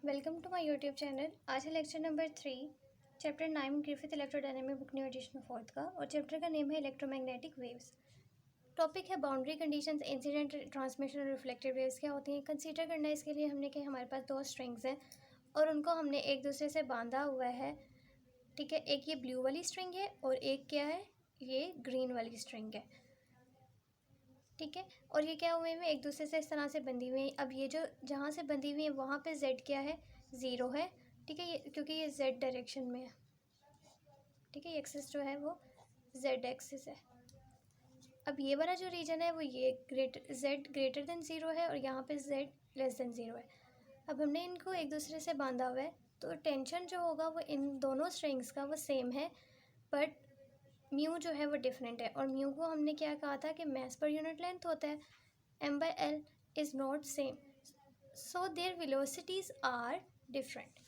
Welcome to my YouTube channel. आज है lecture number 3, chapter 9 Griffith electrodynamic book new edition 4 का, और chapter का नेम है इलेक्ट्रोमैग्नेटिक वेव्स। टॉपिक है बाउंड्री कंडीशंस, इंसिडेंट, ट्रांसमिशन और रिफ्लेक्टेड वेव्स क्या होती हैं। कंसीडर करना है इसके लिए हमने कि हमारे पास दो स्ट्रिंग्स हैं और उनको हमने एक दूसरे से बांधा हुआ है। ठीक है, एक ये ब्लू वाली स्ट्रिंग है और एक क्या है, ये ग्रीन वाली स्ट्रिंग है। ठीक है, और ये क्या हुए हैं, एक दूसरे से इस तरह से बंधी हुई है। अब ये जो जहाँ से बंधी हुई है वहाँ पे z क्या है, ज़ीरो है। ठीक है, ये क्योंकि ये z डायरेक्शन में है। ठीक है, ये एक्सिस जो है वो z एक्सिस है। अब ये वाला जो रीजन है वो ये z ग्रेटर देन ज़ीरो है और यहाँ पे z लेस देन ज़ीरो है। अब हमने इनको एक दूसरे से बांधा हुआ है तो टेंशन जो होगा वो इन दोनों स्ट्रिंग्स का वो सेम है, बट म्यू जो है वो डिफरेंट है। और म्यू को हमने क्या कहा था कि मास पर यूनिट लेंथ होता है, m/l is not same, so their velocities are different।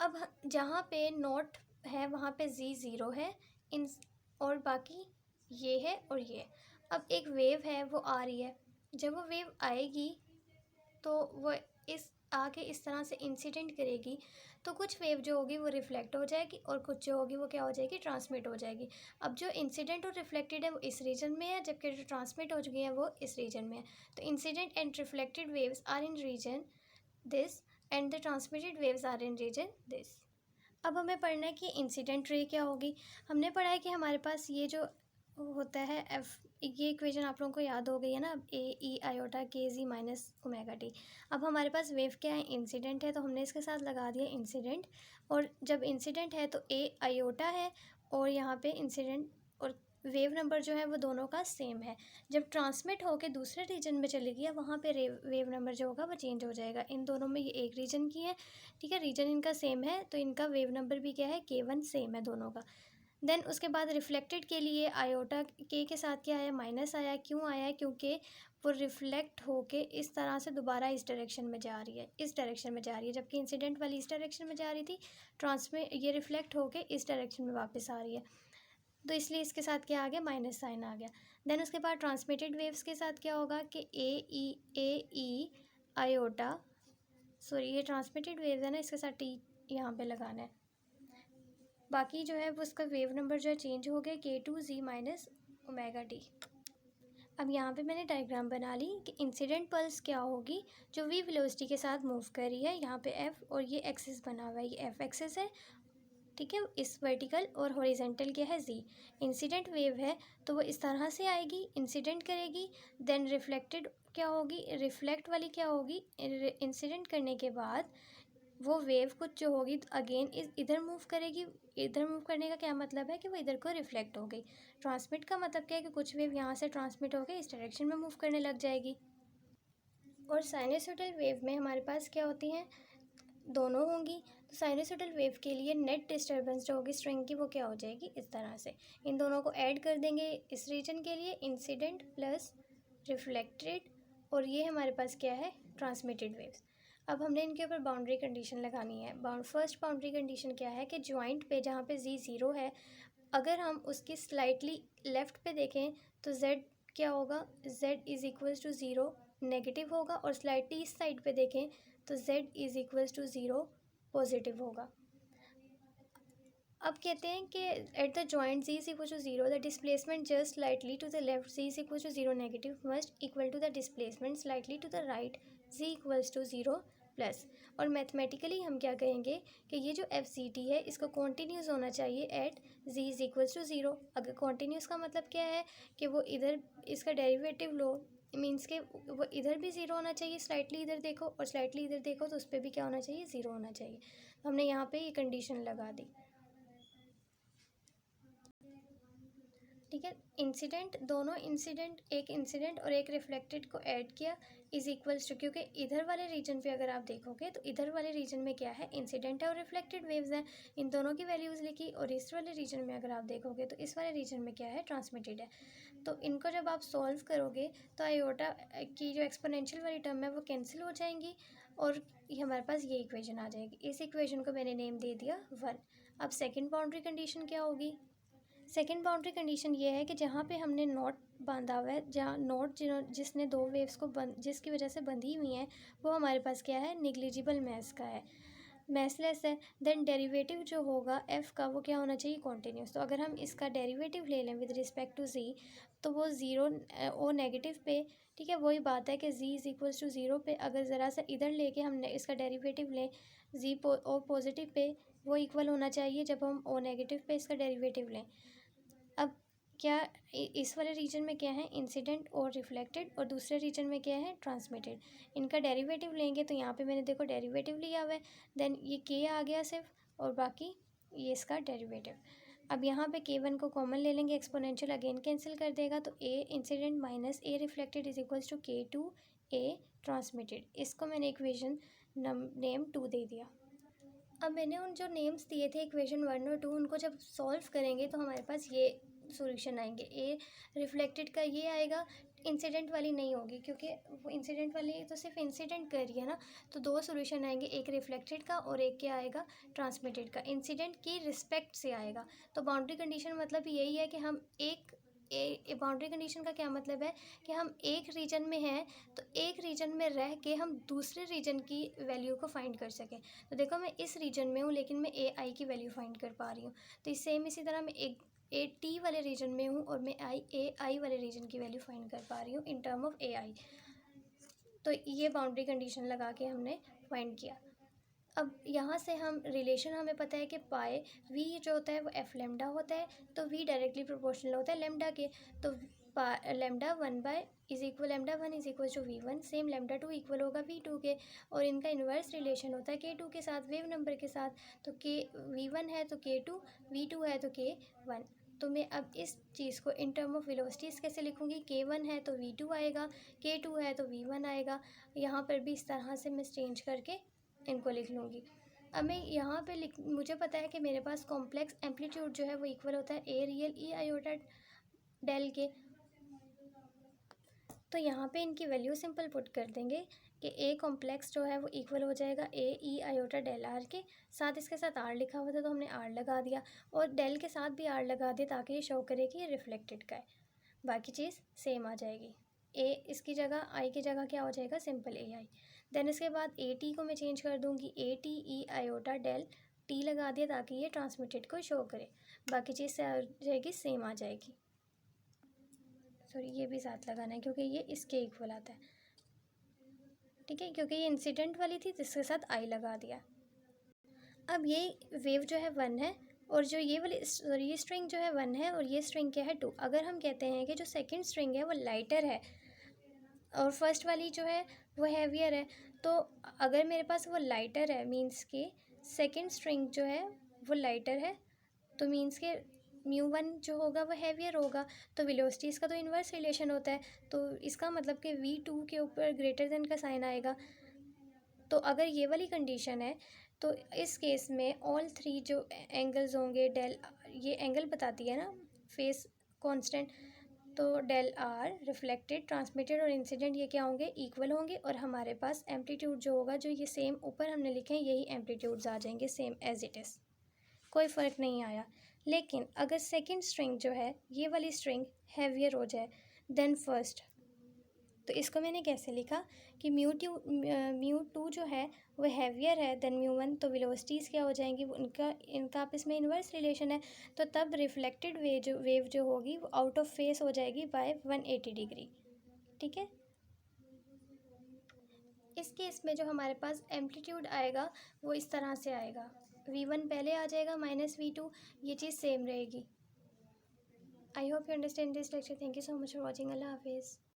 अब जहाँ पे नॉट है वहाँ पे z ज़ीरो है इन, और बाकी ये है और ये। अब एक वेव है वो आ रही है, जब वो वेव आएगी तो वो इस आके इस तरह से इंसिडेंट करेगी, तो कुछ वेव जो होगी वो रिफ्लेक्ट हो जाएगी और कुछ जो होगी वो क्या हो जाएगी, ट्रांसमिट हो जाएगी। अब जो इंसिडेंट और रिफ्लेक्टेड है वो इस रीजन में है, जबकि जो ट्रांसमिट हो चुकी है वो इस रीजन में है। तो incident and reflected waves are in region this and the transmitted waves are in region this. अब हमें पढ़ना है कि इंसिडेंट रे क्या होगी। हमने पढ़ा है कि हमारे पास ये जो होता है एफ, ये इक्वेशन आप लोगों को याद हो गई है ना, ए ई आयोटा के जी माइनस ओमेगा टी। अब हमारे पास वेव क्या है, इंसिडेंट है, तो हमने इसके साथ लगा दिया इंसिडेंट। और जब इंसिडेंट है तो ए आयोटा है और यहाँ पे इंसिडेंट और वेव नंबर जो है वो दोनों का सेम है। जब ट्रांसमिट होकर दूसरे रीजन में चली गई वहाँ पे वेव नंबर जो होगा वो चेंज हो जाएगा। इन दोनों में ये एक रीजन की है, ठीक है, रीजन इनका सेम है तो इनका वेव नंबर भी क्या है, k1 सेम है दोनों का। देन उसके बाद रिफ्लेक्टेड के लिए आयोटा के साथ क्या आया, माइनस आया। क्यों आया, क्योंकि वो रिफ्लेक्ट होके इस तरह से दोबारा इस डायरेक्शन में जा रही है, इस डायरेक्शन में जा रही है, जबकि इंसिडेंट वाली इस डायरेक्शन में जा रही थी, ट्रांसमिट ये रिफ्लेक्ट होके इस डायरेक्शन में वापस आ रही है, तो इसलिए इसके साथ क्या आ गया, माइनस साइन आ गया। देन उसके बाद ट्रांसमिटेड वेव्स के साथ क्या होगा कि ए ई आयोटा, सॉरी ये ट्रांसमिटेड वेव्स है ना, इसके साथ टी यहाँ पे लगाना है। बाकी जो है वो उसका वेव नंबर जो है चेंज हो गया, k2z माइनस ओमेगा टी। अब यहाँ पे मैंने डायग्राम बना ली कि इंसिडेंट पल्स क्या होगी जो v वेलोसिटी के साथ मूव कर रही है। यहाँ पे f और ये एक्सिस बना हुआ है, ये f एक्सिस है, ठीक है। इस वर्टिकल और हॉरिजेंटल क्या है, z। इंसिडेंट वेव है तो वो इस तरह से आएगी, इंसिडेंट करेगी, देन रिफ्लेक्टेड क्या होगी, रिफ्लेक्ट वाली क्या होगी, इंसिडेंट करने के बाद वो वेव कुछ जो होगी अगेन इधर मूव करेगी। इधर मूव करने का क्या मतलब है कि वो इधर को रिफ्लेक्ट हो गई। ट्रांसमिट का मतलब क्या है कि कुछ वेव यहाँ से ट्रांसमिट हो गई इस डायरेक्शन में मूव करने लग जाएगी। और साइनसोइडल वेव में हमारे पास क्या होती हैं, दोनों होंगी। तो साइनसोइडल वेव के लिए नेट डिस्टर्बेंस जो होगी स्ट्रिंग की वो क्या हो जाएगी, इस तरह से। इन दोनों को ऐड कर देंगे इस रीजन के लिए, इंसिडेंट प्लस रिफ्लेक्टेड, और ये हमारे पास क्या है, ट्रांसमिटेड वेव्स। अब हमने इनके ऊपर बाउंड्री कंडीशन लगानी है। फर्स्ट बाउंड्री कंडीशन क्या है कि जॉइंट पे जहाँ पे z ज़ीरो है, अगर हम उसकी स्लाइटली लेफ़्ट पे देखें तो z क्या होगा, z is equals to zero negative होगा, और स्लाइटली इस साइड पे देखें तो z is equals to zero positive होगा। अब कहते हैं कि at the joint z is equal to zero the displacement just slightly to the left z is equal to zero negative must equal to the displacement slightly to the right z equals to zero plus. और mathematically हम क्या कहेंगे कि ये जो F C T है इसको continuous होना चाहिए एट z is equals to zero. अगर कॉन्टीन्यूस का मतलब क्या है कि वो इधर इसका डेरिवेटिव लो, मीन्स के वो इधर भी ज़ीरो होना चाहिए, स्लाइटली इधर देखो और स्लाइटली इधर देखो तो उस पर भी क्या होना चाहिए, ज़ीरो होना चाहिए। तो हमने यहाँ पे ये कंडीशन लगा दी, ठीक है। इंसिडेंट, दोनों इंसिडेंट, एक इंसिडेंट और एक रिफ्लेक्टेड को ऐड किया इज इक्वल्स टू, क्योंकि इधर वाले रीजन पे अगर आप देखोगे तो इधर वाले रीजन में क्या है, इंसिडेंट है और रिफ्लेक्टेड वेव्स हैं, इन दोनों की वैल्यूज़ लिखी। और इस वाले रीजन में अगर आप देखोगे तो इस वाले रीजन में क्या है, ट्रांसमिटेड है। तो इनको जब आप सॉल्व करोगे तो आयोटा की जो एक्सपोनेंशियल वाली टर्म है वो कैंसिल हो जाएंगी और ये हमारे पास ये इक्वेशन आ जाएगी। इस इक्वेशन को मैंने नेम दे दिया 1। अब सेकेंड बाउंड्री कंडीशन क्या होगी, सेकेंड बाउंड्री कंडीशन ये है कि जहाँ पे हमने नॉट बांधा हुआ है, जहाँ नॉट जिसने दो वेव्स को जिसकी वजह से बंधी हुई हैं, वो हमारे पास क्या है, निग्लिजिबल मैस का है, मैसलेस है। देन डेरिवेटिव जो होगा एफ़ का वो क्या होना चाहिए, कॉन्टीन्यूस। तो अगर हम इसका डेरिवेटिव ले लें विद रिस्पेक्ट टू जी, तो वो ज़ीरो ओ नेगेटिव पे, ठीक है, वही बात है कि जी इज़ इक्वल्स टू ज़ीरो पे अगर ज़रा सा इधर लेके हमने इसका डेरिवेटिव लें जी ओ पॉजिटिव पे, वो इक्वल होना चाहिए जब हम ओ नेगेटिव पे इसका डेरिवेटिव लें। अब क्या इस वाले रीजन में क्या है, इंसिडेंट और रिफ्लेक्टेड, और दूसरे रीजन में क्या है, ट्रांसमिटेड। इनका डेरिवेटिव लेंगे तो यहाँ पे मैंने देखो डेरिवेटिव लिया हुआ है, देन ये के आ गया सिर्फ, और बाकी ये इसका डेरिवेटिव। अब यहाँ पे K1 को कॉमन ले लेंगे, एक्सपोनेंशियल अगेन कैंसिल कर देगा, तो A incident minus A reflected is equals to K2 A transmitted. इसको मैंने इक्वेशन नेम 2 दे दिया। अब मैंने उन जो नेम्स दिए थे इक्वेशन 1 और 2, उनको जब सॉल्व करेंगे तो हमारे पास ये सॉल्यूशन आएंगे। ए रिफ्लेक्टेड का ये आएगा, इंसिडेंट वाली नहीं होगी क्योंकि वो इंसिडेंट वाली तो सिर्फ इंसिडेंट कर रही है ना, तो दो सॉल्यूशन आएंगे, एक रिफ्लेक्टेड का और एक क्या आएगा, ट्रांसमिटेड का। इंसिडेंट की रिस्पेक्ट से आएगा। तो बाउंड्री कंडीशन मतलब यही है कि हम एक बाउंड्री कंडीशन का क्या मतलब है कि हम एक रीजन में हैं तो एक रीजन में रह के हम दूसरे रीजन की वैल्यू को फाइंड कर सकें। तो देखो मैं इस रीजन में हूँ लेकिन मैं ए आई की वैल्यू फाइंड कर पा रही हूँ, तो सेम इसी तरह मैं एक ए टी वाले रीजन में हूँ और मैं ए आई वाले रीजन की वैल्यू फाइंड कर पा रही हूँ इन टर्म ऑफ ए आई। तो ये बाउंड्री कंडीशन लगा के हमने फाइंड किया। अब यहाँ से हम रिलेशन हमें पता है कि पाए वी जो होता है वो एफ लेमडा होता है, तो वी डायरेक्टली प्रोपोर्शनल होता है लेमडा के, तो lambda 1 is equal lambda 1 is equal to V1, same lambda 2 equal होगा V2 के, और इनका इन्वर्स रिलेशन होता है K2 के साथ, वेव नंबर के साथ। तो V1 है तो K2, V2 है तो K1। तो मैं अब इस चीज़ को इन टर्म ऑफ वेलोसिटीज़ कैसे लिखूँगी, K1 है तो V2 आएगा, K2 है तो V1 आएगा। यहाँ पर भी इस तरह से मैं चेंज करके इनको लिख लूँगी। अब मैं यहाँ पे मुझे पता है कि मेरे पास कॉम्प्लेक्स एम्पलीट्यूड जो है वो इक्वल होता है A real E iota del के। तो यहाँ पे इनकी वैल्यू सिंपल पुट कर देंगे कि ए कॉम्प्लेक्स जो है वो इक्वल हो जाएगा ए ई आयोटा डेल आर के साथ। इसके साथ आर लिखा हुआ था तो हमने आर लगा दिया, और डेल के साथ भी आर लगा दिया ताकि ये शो करे कि ये रिफ्लेक्टेड का है। बाकी चीज़ सेम आ जाएगी, ए इसकी जगह आई की जगह क्या हो जाएगा, सिंपल ए आई। देन इसके बाद ए टी को मैं चेंज कर दूँगी A T E iota del T लगा दिया ताकि ये ट्रांसमिटेड को शो करे। बाकी चीज़ से आ जाएगी, सेम आ जाएगी। सॉरी ये भी साथ लगाना है क्योंकि ये इसके इक्वल आता है, ठीक है, क्योंकि ये इंसिडेंट वाली थी जिसके साथ आई लगा दिया। अब ये वेव जो है 1 है, और जो ये वाली ये स्ट्रिंग जो है 1 है, और ये स्ट्रिंग क्या है 2। अगर हम कहते हैं कि जो सेकंड स्ट्रिंग है वो लाइटर है और फर्स्ट वाली जो है वो हैवियर है, तो अगर मेरे पास वो लाइटर है मींस के सेकंड स्ट्रिंग जो है वो लाइटर है, तो मींस के μ1 जो होगा वो हैवियर होगा। तो वेलोसिटीज़ का तो इन्वर्स रिलेशन होता है, तो इसका मतलब कि V2 के ऊपर ग्रेटर देन का साइन आएगा। तो अगर ये वाली कंडीशन है तो इस केस में ऑल थ्री जो एंगल्स होंगे, डेल ये एंगल बताती है ना फेस कांस्टेंट, तो डेल आर रिफ्लेक्टेड, ट्रांसमिटेड और इंसिडेंट ये क्या होंगे, इक्वल होंगे। और हमारे पास एम्पलीट्यूड जो होगा, जो ये सेम ऊपर हमने लिखे हैं यही एम्पलीट्यूड्स आ जाएंगे सेम एज इट इज़, कोई फ़र्क नहीं आया। लेकिन अगर सेकंड स्ट्रिंग जो है ये वाली स्ट्रिंग हैवियर हो जाए देन फर्स्ट, तो इसको मैंने कैसे लिखा कि μ2 जो है वो हैवियर है देन μ1, तो वेलोसिटीज़ क्या हो जाएंगी, उनका इनका आपस में इन्वर्स रिलेशन है, तो तब रिफ्लेक्टेड वेव जो होगी वो आउट ऑफ फेस हो जाएगी बाय 180 डिग्री, ठीक है। इस केस में जो हमारे पास एम्पलीट्यूड आएगा वो इस तरह से आएगा, V1 पहले आ जाएगा माइनस V2, ये चीज़ सेम रहेगी। I hope you understand this lecture. Thank you so much for watching. अल्लाह हाफिज़।